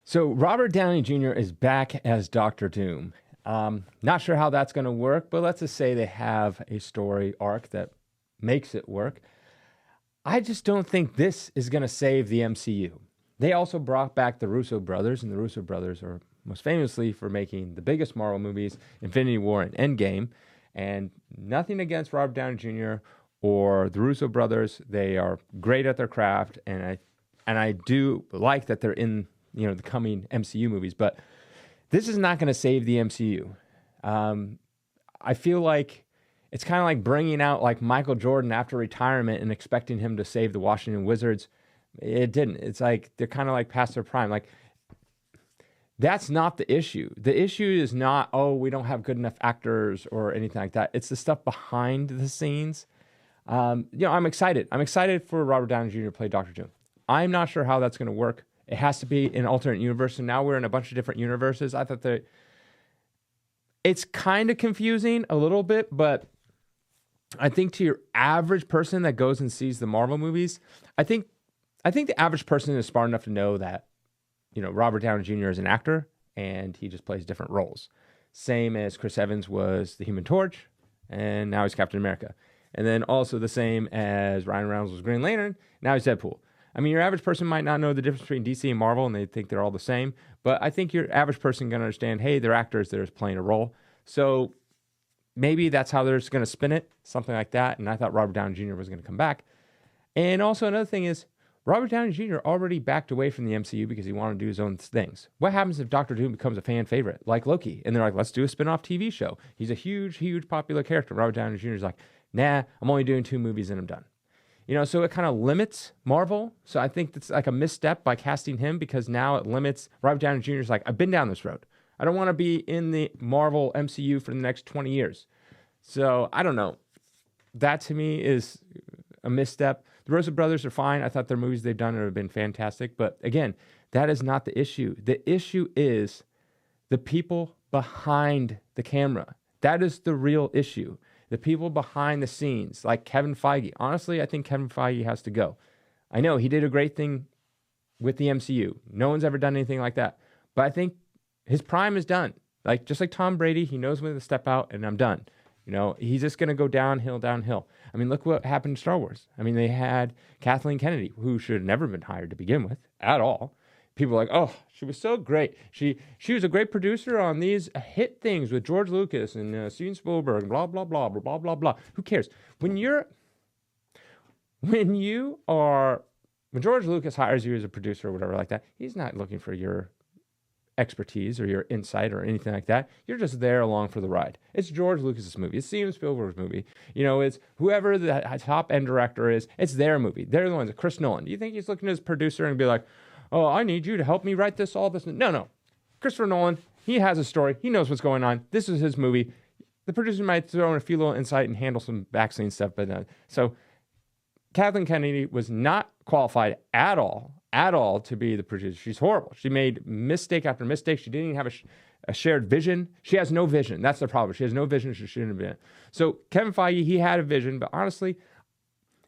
So Robert Downey Jr. is back as Doctor Doom. Not sure how that's going to work, but let's just say they have a story arc that makes it work. I just don't think this is going to save the MCU. They also brought back the Russo brothers, and the Russo brothers are most famously for making the biggest Marvel movies, Infinity War and Endgame. And nothing against Robert Downey Jr. or the Russo brothers. They are great at their craft, and I do like that they're in the coming MCU movies. But this is not going to save the MCU. I feel like it's kind of like bringing out like Michael Jordan after retirement and expecting him to save the Washington Wizards. It didn't. It's like they're kind of like past their prime. Like, that's not the issue. The issue is not, oh, we don't have good enough actors or anything like that. It's the stuff behind the scenes. I'm excited. I'm excited for Robert Downey Jr. to play Doctor Doom. I'm not sure how that's going to work. It has to be an alternate universe, and now we're in a bunch of different universes. I thought that it's kind of confusing a little bit, but I think to your average person that goes and sees the Marvel movies, I think the average person is smart enough to know that, Robert Downey Jr. is an actor and he just plays different roles. Same as Chris Evans was the Human Torch and now he's Captain America. And then also the same as Ryan Reynolds was Green Lantern, now he's Deadpool. I mean, your average person might not know the difference between DC and Marvel and they think they're all the same, but I think your average person can understand, hey, they're actors, they're just playing a role. So maybe that's how they're just going to spin it, something like that. And I thought Robert Downey Jr. was going to come back. And also another thing is, Robert Downey Jr. already backed away from the MCU because he wanted to do his own things. What happens if Doctor Doom becomes a fan favorite, like Loki? And they're like, let's do a spin-off TV show. He's a huge, huge popular character. Robert Downey Jr. is like, nah, I'm only doing 2 movies and I'm done. So it kind of limits Marvel. So I think that's like a misstep by casting him because now it limits Robert Downey Jr. is like, I've been down this road. I don't want to be in the Marvel MCU for the next 20 years. So I don't know. That to me is a misstep. The Russo brothers are fine. I thought their movies they've done have been fantastic. But again, that is not the issue. The issue is the people behind the camera. That is the real issue. The people behind the scenes, like Kevin Feige. Honestly, I think Kevin Feige has to go. I know he did a great thing with the MCU. No one's ever done anything like that. But I think his prime is done. Like, just like Tom Brady, he knows when to step out and I'm done. He's just going to go downhill. I mean, look what happened to Star Wars. I mean, they had Kathleen Kennedy, who should have never been hired to begin with at all. People are like, oh, she was so great. She was a great producer on these hit things with George Lucas and Steven Spielberg, blah, blah, blah, blah, blah, blah, blah. Who cares? When George Lucas hires you as a producer or whatever like that, he's not looking for your expertise or your insight or anything like that. You're just there along for the ride. It's George Lucas's movie. It's Steven Spielberg's movie. It's whoever the top end director is. It's their movie. They're the ones. Chris Nolan. Do you think he's looking at his producer and be like, oh, I need you to help me write all this? No. Christopher Nolan, he has a story. He knows what's going on. This is his movie. The producer might throw in a few little insight and handle some backscene stuff. But so Kathleen Kennedy was not qualified at all to be the producer. She's horrible. She made mistake after mistake. She didn't even have a shared vision. She has no vision. That's the problem. She has no vision. She shouldn't have been. So Kevin Feige, he had a vision, but honestly,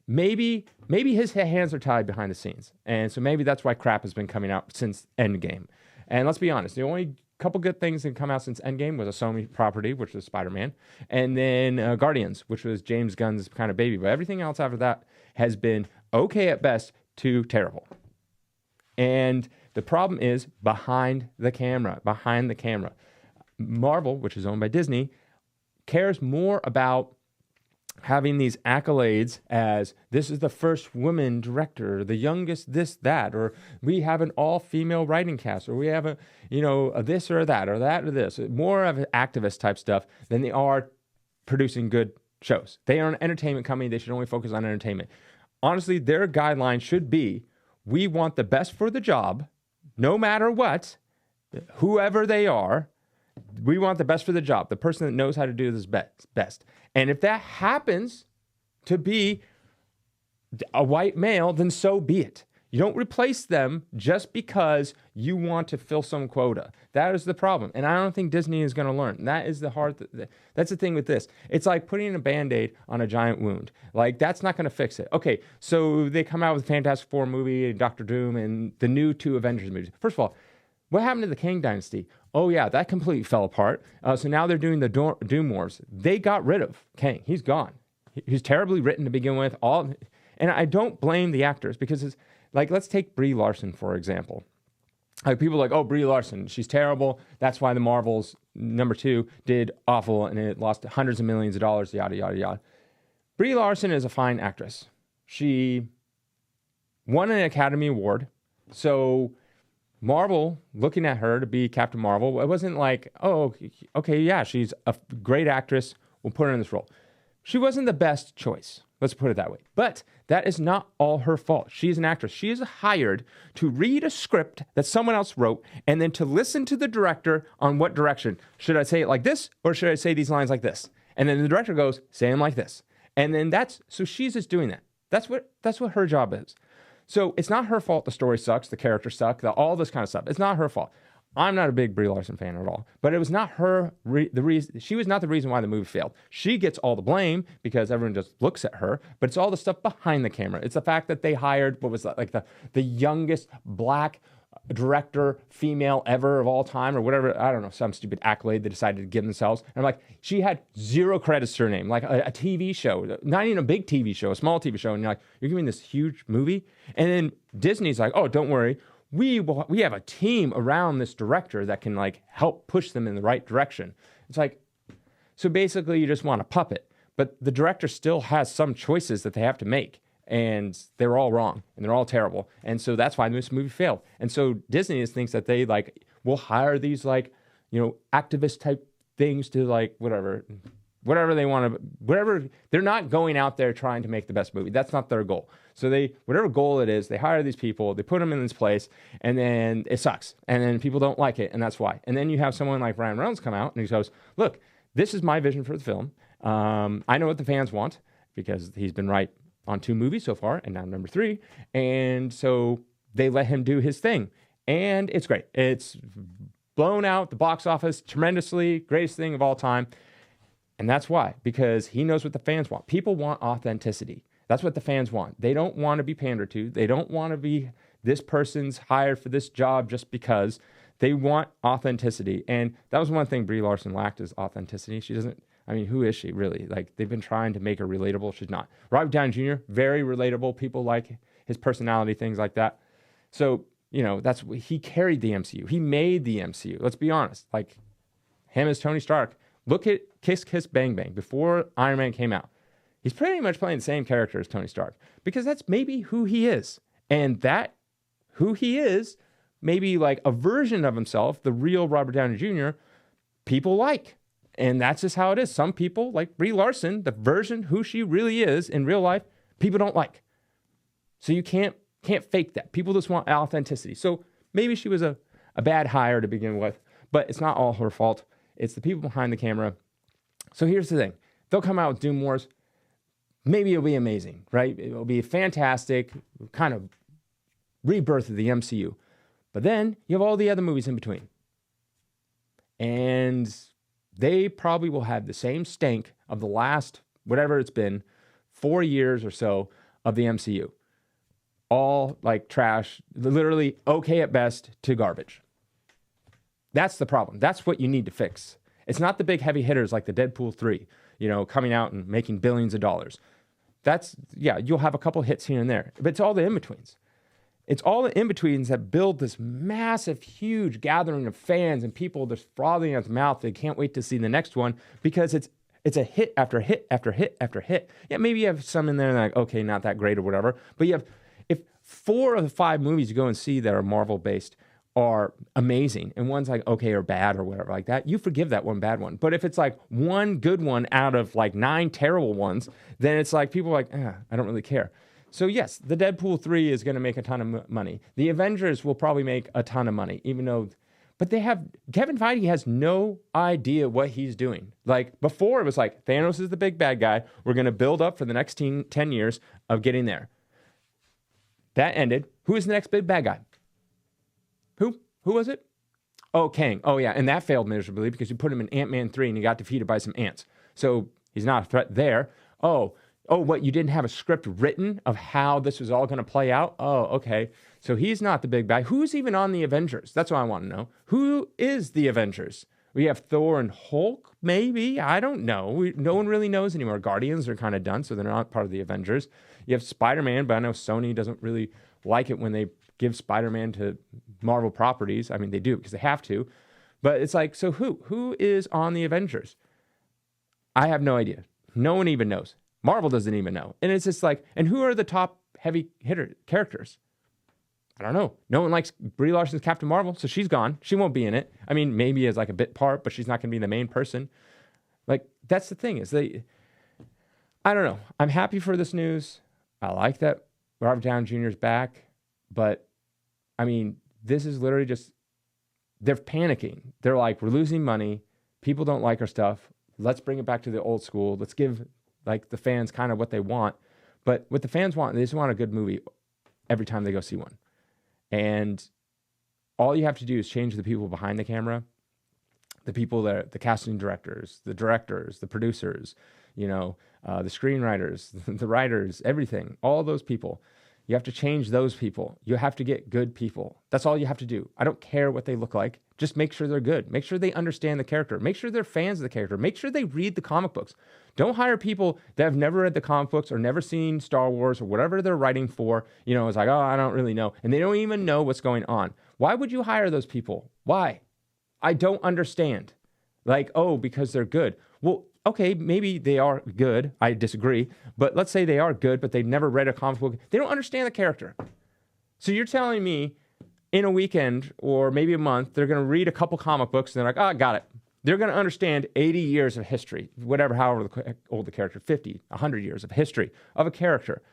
maybe his hands are tied behind the scenes. And so maybe that's why crap has been coming out since Endgame. And let's be honest, the only couple good things that come out since Endgame was a Sony property, which was Spider-Man, and then Guardians, which was James Gunn's kind of baby. But everything else after that has been okay at best to terrible. And the problem is behind the camera. Marvel, which is owned by Disney, cares more about having these accolades as this is the first woman director, the youngest this, that, or we have an all-female writing cast, or we have a this or that or this. More of an activist type stuff than they are producing good shows. They are an entertainment company. They should only focus on entertainment. Honestly, their guideline should be, we want the best for the job, no matter what, whoever they are. We want the best for the job, the person that knows how to do this best. And if that happens to be a white male, then so be it. You don't replace them just because you want to fill some quota. That is the problem. And I don't think Disney is going to learn. That is that's the thing with this. It's like putting a Band-Aid on a giant wound. Like, that's not going to fix it. Okay, so they come out with a Fantastic Four movie, Doctor Doom, and the new 2 Avengers movies. First of all, What happened to the Kang Dynasty? Oh, yeah, that completely fell apart. So now they're doing the Doom Wars. They got rid of Kang. He's gone. He's terribly written to begin with. And I don't blame the actors because it's like, let's take Brie Larson, for example. Like people are like, oh, Brie Larson, she's terrible. That's why the Marvels #2 did awful and it lost hundreds of millions of dollars, yada, yada, yada. Brie Larson is a fine actress. She won an Academy Award. So Marvel, looking at her to be Captain Marvel, it wasn't like, oh, okay, yeah, she's a great actress. We'll put her in this role. She wasn't the best choice. Let's put it that way. But that is not all her fault. She is an actress. She is hired to read a script that someone else wrote and then to listen to the director on what direction. Should I say it like this or should I say these lines like this? And then the director goes, say them like this. And then so she's just doing that. That's what her job is. So it's not her fault the story sucks, the characters suck, all this kind of stuff. It's not her fault. I'm not a big Brie Larson fan at all, but it was not her the reason. She was not the reason why the movie failed. She gets all the blame because everyone just looks at her, but it's all the stuff behind the camera. It's the fact that they hired what was that, like the youngest black director female ever of all time or whatever. I don't know, some stupid accolade they decided to give themselves. And I'm like, she had 0 credits to her name, like a TV show, not even a big TV show, a small TV show. And you're like, you're giving this huge movie. And then Disney's like, oh, don't worry. We have a team around this director that can like help push them in the right direction. It's like, so basically you just want a puppet, but the director still has some choices that they have to make and they're all wrong and they're all terrible. And so that's why this movie failed. And so Disney just thinks that they like will hire these like, activist type things to like whatever they want to, whatever. They're not going out there trying to make the best movie. That's not their goal. So whatever goal it is, they hire these people, they put them in this place, and then it sucks. And then people don't like it, and that's why. And then you have someone like Ryan Reynolds come out and he goes, look, this is my vision for the film. I know what the fans want because he's been right on 2 movies so far, and now #3. And so they let him do his thing. And it's great. It's blown out the box office tremendously, greatest thing of all time. And that's why, because he knows what the fans want. People want authenticity. That's what the fans want. They don't want to be pandered to. They don't want to be this person's hired for this job just because. They want authenticity. And that was one thing Brie Larson lacked is authenticity. She doesn't, who is she really? Like, they've been trying to make her relatable. She's not. Robert Downey Jr., very relatable. People like his personality, things like that. So, he carried the MCU. He made the MCU. Let's be honest. Like, him as Tony Stark. Look at Kiss Kiss Bang Bang before Iron Man came out. He's pretty much playing the same character as Tony Stark because that's maybe who he is. And that who he is, maybe like a version of himself, the real Robert Downey Jr., people like. And that's just how it is. Some people, like Brie Larson, the version who she really is in real life, people don't like. So you can't fake that. People just want authenticity. So maybe she was a bad hire to begin with, but it's not all her fault. It's the people behind the camera. So here's the thing. They'll come out with Doom Wars. Maybe it'll be amazing, right? It'll be fantastic, kind of rebirth of the MCU. But then you have all the other movies in between. And they probably will have the same stank of the last, whatever it's been, 4 years or so of the MCU. All like trash, literally okay at best to garbage. That's the problem. That's what you need to fix. It's not the big heavy hitters like the Deadpool 3, coming out and making billions of dollars. You'll have a couple hits here and there, but it's all the in-betweens. It's all the in-betweens that build this massive, huge gathering of fans and people just frothing at the mouth. They can't wait to see the next one because it's a hit after hit after hit after hit. Yeah, maybe you have some in there that are like, okay, not that great or whatever, but if 4 of the 5 movies you go and see that are Marvel-based are amazing and one's like okay or bad or whatever like that, you forgive that one bad one. But if it's like one good one out of like 9 terrible ones, then it's like people are like, I don't really care. So yes, the Deadpool 3 is going to make a ton of money. The Avengers will probably make a ton of money, but Kevin Feige has no idea what he's doing. Like before it was like Thanos is the big bad guy. We're going to build up for the next 10 years of getting there. That ended. Who is the next big bad guy? Who was it? Oh, Kang. Oh, yeah. And that failed miserably because you put him in Ant-Man 3 and he got defeated by some ants. So he's not a threat there. Oh, what? You didn't have a script written of how this was all going to play out? Oh, okay. So he's not the big bad. Who's even on the Avengers? That's what I want to know. Who is the Avengers? We have Thor and Hulk, maybe. I don't know. No one really knows anymore. Guardians are kind of done, so they're not part of the Avengers. You have Spider-Man, but I know Sony doesn't really like it when they give Spider-Man to Marvel properties. I mean, they do because they have to. But it's like, so who? Who is on the Avengers? I have no idea. No one even knows. Marvel doesn't even know. And it's just like, and who are the top heavy hitter characters? I don't know. No one likes Brie Larson's Captain Marvel, so she's gone. She won't be in it. I mean, maybe as like a bit part, but she's not going to be the main person. Like, that's the thing is I don't know. I'm happy for this news. I like that Robert Downey Jr. is back, but I mean, this is literally just, they're panicking. They're like, we're losing money. People don't like our stuff. Let's bring it back to the old school. Let's give like the fans kind of what they want. But what the fans want, they just want a good movie every time they go see one. And all you have to do is change the people behind the camera, the people that the casting directors, the producers, the screenwriters, the writers, everything, all those people. You have to change those people. You have to get good people. That's all you have to do. I don't care what they look like. Just make sure they're good. Make sure they understand the character. Make sure they're fans of the character. Make sure they read the comic books. Don't hire people that have never read the comic books or never seen Star Wars or whatever they're writing for. It's like, oh, I don't really know. And they don't even know what's going on. Why would you hire those people? Why? I don't understand. Like, oh, because they're good. Well, okay, maybe they are good. I disagree. But let's say they are good, but they've never read a comic book. They don't understand the character. So you're telling me in a weekend or maybe a month, they're going to read a couple comic books and they're like, oh, I got it. They're going to understand 80 years of history, however old the character, 50, 100 years of history of a character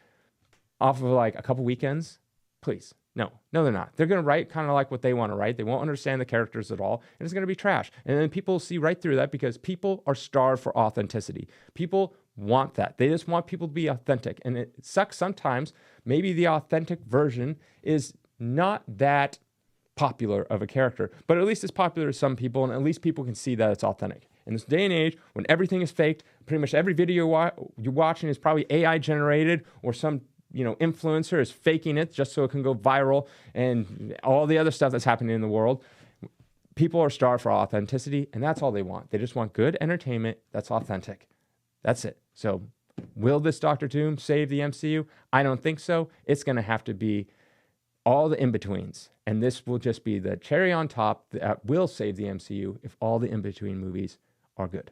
off of like a couple weekends? Please. No, they're not. They're going to write kind of like what they want to write. They won't understand the characters at all, and it's going to be trash. And then people see right through that because people are starved for authenticity. People want that. They just want people to be authentic. And it sucks sometimes. Maybe the authentic version is not that popular of a character, but at least it's popular to some people, and at least people can see that it's authentic. In this day and age, when everything is faked, pretty much every video you're watching is probably AI generated or some influencer is faking it just so it can go viral and all the other stuff that's happening in the world. People are starved for authenticity, and that's all they want. They just want good entertainment that's authentic. That's it. So will this Doctor Doom save the MCU? I don't think so. It's going to have to be all the in-betweens, and this will just be the cherry on top that will save the MCU if all the in-between movies are good.